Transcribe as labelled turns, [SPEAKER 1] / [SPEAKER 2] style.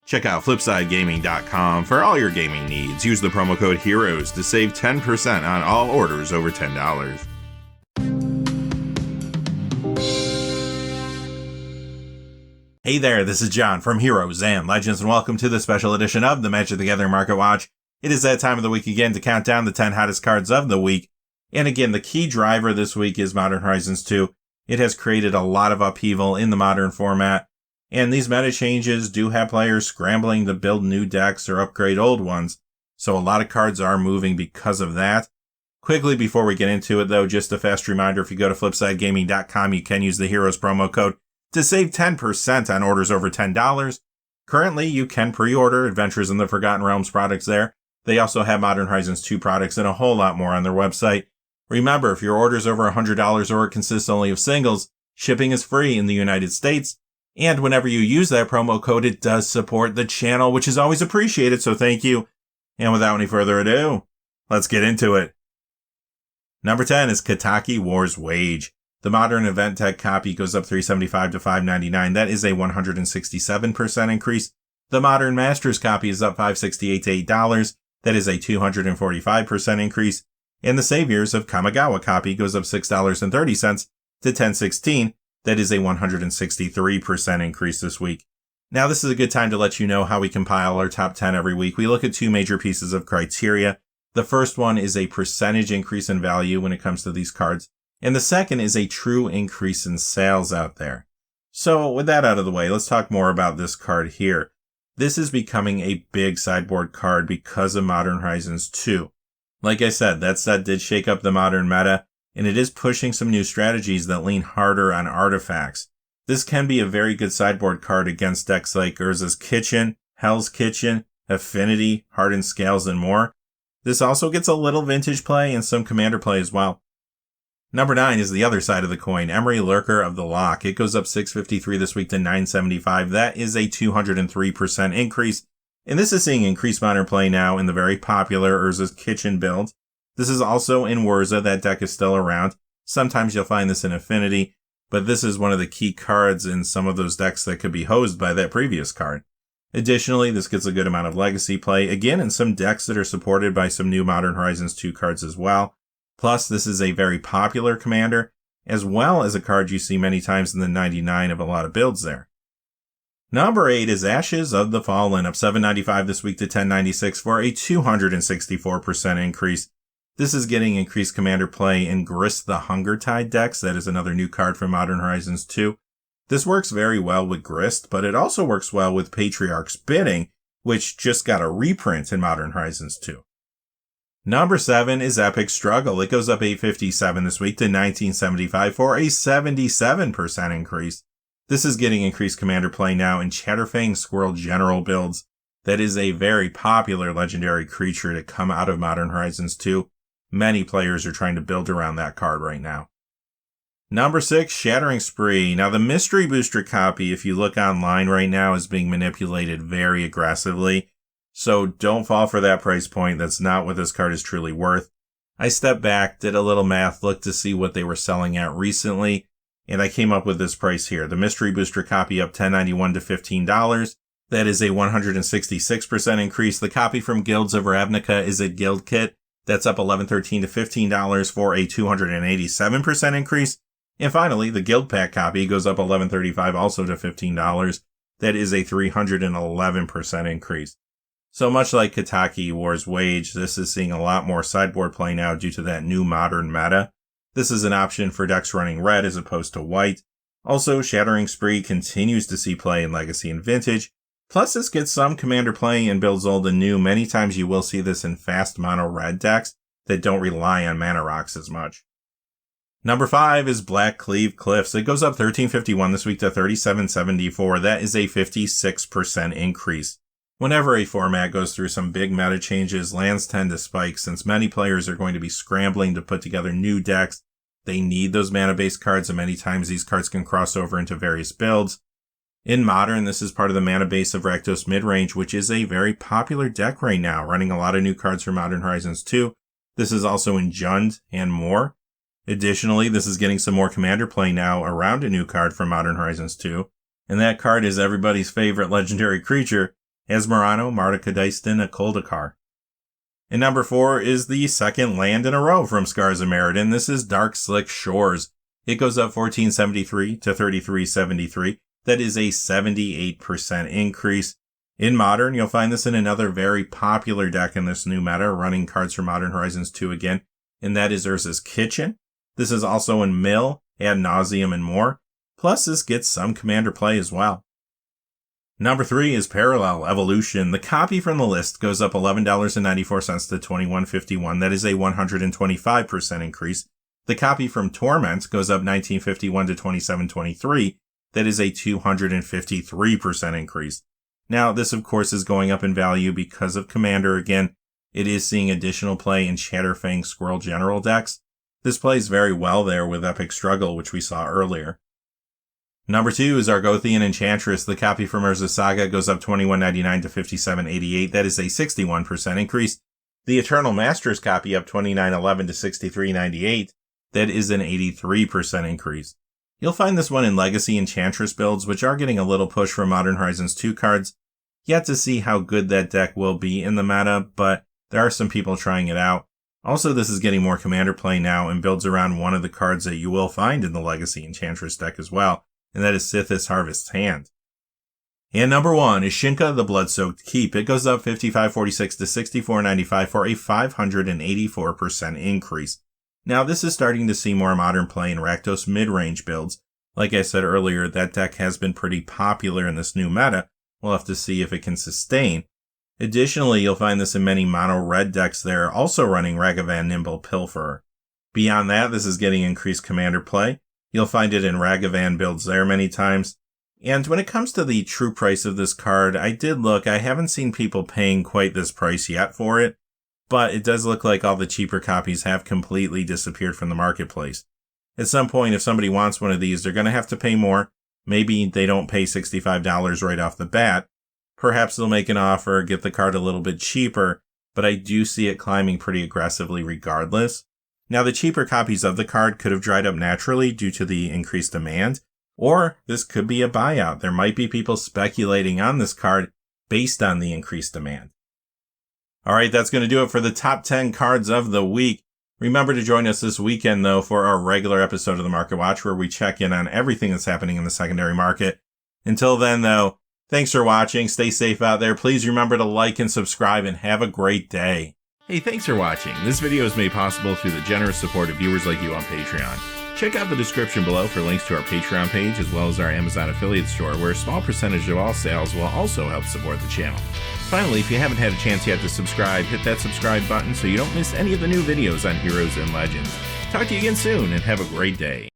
[SPEAKER 1] Check out FlipsideGaming.com for all your gaming needs. Use the promo code HEROES to save 10% on all orders over $10. Hey there, this is John from Heroes and Legends, and welcome to the special edition of the Magic the Gathering Market Watch. It is that time of the week again to count down the 10 hottest cards of the week. And again, the key driver this week is Modern Horizons 2. It has created a lot of upheaval in the Modern format. And these meta changes do have players scrambling to build new decks or upgrade old ones, so a lot of cards are moving because of that. Quickly before we get into it though, just a fast reminder, if you go to FlipsideGaming.com, you can use the Heroes promo code to save 10% on orders over $10. Currently, you can pre-order Adventures in the Forgotten Realms products there. They also have Modern Horizons 2 products and a whole lot more on their website. Remember, if your order is over $100 or it consists only of singles, shipping is free in the United States. And whenever you use that promo code, it does support the channel, which is always appreciated, so thank you. And without any further ado, let's get into it. Number 10 is Kataki War's Wage. The Modern Event Tech copy goes up $375 to $599. That is a 167% increase. The Modern Masters copy is up $568 to $8. That is a 245% increase. And the Saviors of Kamigawa copy goes up $6.30 to $10.16. That is a 163% increase this week. Now, this is a good time to let you know how we compile our top 10 every week. We look at two major pieces of criteria. The first one is a percentage increase in value when it comes to these cards. And the second is a true increase in sales out there. So with that out of the way, let's talk more about this card here. This is becoming a big sideboard card because of Modern Horizons 2. Like I said, that set did shake up the Modern meta, and it is pushing some new strategies that lean harder on artifacts. This can be a very good sideboard card against decks like Urza's Kitchen, Hell's Kitchen, Affinity, Hardened Scales, and more. This also gets a little vintage play and some commander play as well. Number 9 is the other side of the coin, Emery Lurker of the Loch. It goes up $653 this week to $975. That is a 203% increase. And this is seeing increased modern play now in the very popular Urza's Kitchen build. This is also in Urza. That deck is still around. Sometimes you'll find this in Affinity, but this is one of the key cards in some of those decks that could be hosed by that previous card. Additionally, this gets a good amount of legacy play, again in some decks that are supported by some new Modern Horizons 2 cards as well. Plus, this is a very popular commander, as well as a card you see many times in the 99 of a lot of builds there. Number 8 is Ashes of the Fallen, up $795 this week to $1096 for a 264% increase. This is getting increased commander play in Gress the Hungertide decks. That is another new card from Modern Horizons 2. This works very well with Grist, but it also works well with Patriarch's Bidding, which just got a reprint in Modern Horizons 2. Number 7 is Epic Struggle. It goes up $857 this week to $1975 for a 77% increase. This is getting increased commander play now in Chatterfang Squirrel General builds. That is a very popular legendary creature to come out of Modern Horizons 2. Many players are trying to build around that card right now. Number 6, Shattering Spree. Now, the Mystery Booster copy, if you look online right now, is being manipulated very aggressively. So don't fall for that price point. That's not what this card is truly worth. I stepped back, did a little math, looked to see what they were selling at recently, and I came up with this price here. The Mystery Booster copy up $10.91 to $15. That is a 166% increase. The copy from Guilds of Ravnica is a Guild Kit. That's up $11.13 to $15 for a 287% increase. And finally, the Guild Pack copy goes up $11.35 also to $15. That is a 311% increase. So much like Kataki War's Wage, this is seeing a lot more sideboard play now due to that new Modern meta. This is an option for decks running red as opposed to white. Also, Shattering Spree continues to see play in Legacy and Vintage. Plus, this gets some commander play in builds old and new. Many times you will see this in fast mono red decks that don't rely on mana rocks as much. Number 5 is Black Cleave Cliffs. It goes up $13.51 this week to $37.74. That is a 56% increase. Whenever a format goes through some big meta changes, lands tend to spike since many players are going to be scrambling to put together new decks. They need those mana-based cards, and many times these cards can cross over into various builds. In Modern, this is part of the mana base of Rakdos Midrange, which is a very popular deck right now, running a lot of new cards for Modern Horizons 2. This is also in Jund and more. Additionally, this is getting some more commander play now around a new card from Modern Horizons 2, and that card is everybody's favorite legendary creature, Asmarano, Mardukadistan, Akoldakar. And number 4 is the second land in a row from Scars of Meriden. This is Dark Slick Shores. It goes up 1473 to 3373. That is a 78% increase. In Modern, you'll find this in another very popular deck in this new meta, running cards from Modern Horizons 2 again, and that is Urza's Kitchen. This is also in Mill, Ad Nauseam, and more. Plus, this gets some Commander play as well. Number 3 is Parallel Evolution. The copy from the list goes up $11.94 to $21.51. That is a 125% increase. The copy from Torment goes up $19.51 to $27.23. That is a 253% increase. Now, this of course is going up in value because of Commander again. It is seeing additional play in Shatterfang Squirrel General decks. This plays very well there with Epic Struggle, which we saw earlier. Number 2 is Argothian Enchantress. The copy from Urza Saga goes up $21.99 to $57.88. That is a 61% increase. The Eternal Masters copy up $29.11 to $63.98. That is an 83% increase. You'll find this one in Legacy Enchantress builds, which are getting a little push from Modern Horizons 2 cards. Yet to see how good that deck will be in the meta, but there are some people trying it out. Also, this is getting more Commander play now and builds around one of the cards that you will find in the Legacy Enchantress deck as well, and that is Sithis Harvest's Hand. And number 1 is Shinka the Blood-Soaked Keep. It goes up $55.46 to $64.95 for a 584% increase. Now, this is starting to see more Modern play in Rakdos mid-range builds. Like I said earlier, that deck has been pretty popular in this new meta. We'll have to see if it can sustain. Additionally, you'll find this in many mono-red decks there, also running Ragavan Nimble Pilferer. Beyond that, this is getting increased Commander play. You'll find it in Ragavan builds there many times. And when it comes to the true price of this card, I did look. I haven't seen people paying quite this price yet for it, but it does look like all the cheaper copies have completely disappeared from the marketplace. At some point, if somebody wants one of these, they're going to have to pay more. Maybe they don't pay $65 right off the bat. Perhaps they'll make an offer, get the card a little bit cheaper, but I do see it climbing pretty aggressively regardless. Now, the cheaper copies of the card could have dried up naturally due to the increased demand, or this could be a buyout. There might be people speculating on this card based on the increased demand. All right, that's going to do it for the top 10 cards of the week. Remember to join us this weekend, though, for our regular episode of the Market Watch, where we check in on everything that's happening in the secondary market. Until then, though, thanks for watching. Stay safe out there. Please remember to like and subscribe, and have a great day. Hey, thanks for watching. This video is made possible through the generous support of viewers like you on Patreon. Check out the description below for links to our Patreon page, as well as our Amazon affiliate store, where a small percentage of all sales will also help support the channel. Finally, if you haven't had a chance yet to subscribe, hit that subscribe button so you don't miss any of the new videos on Heroes and Legends. Talk to you again soon, and have a great day.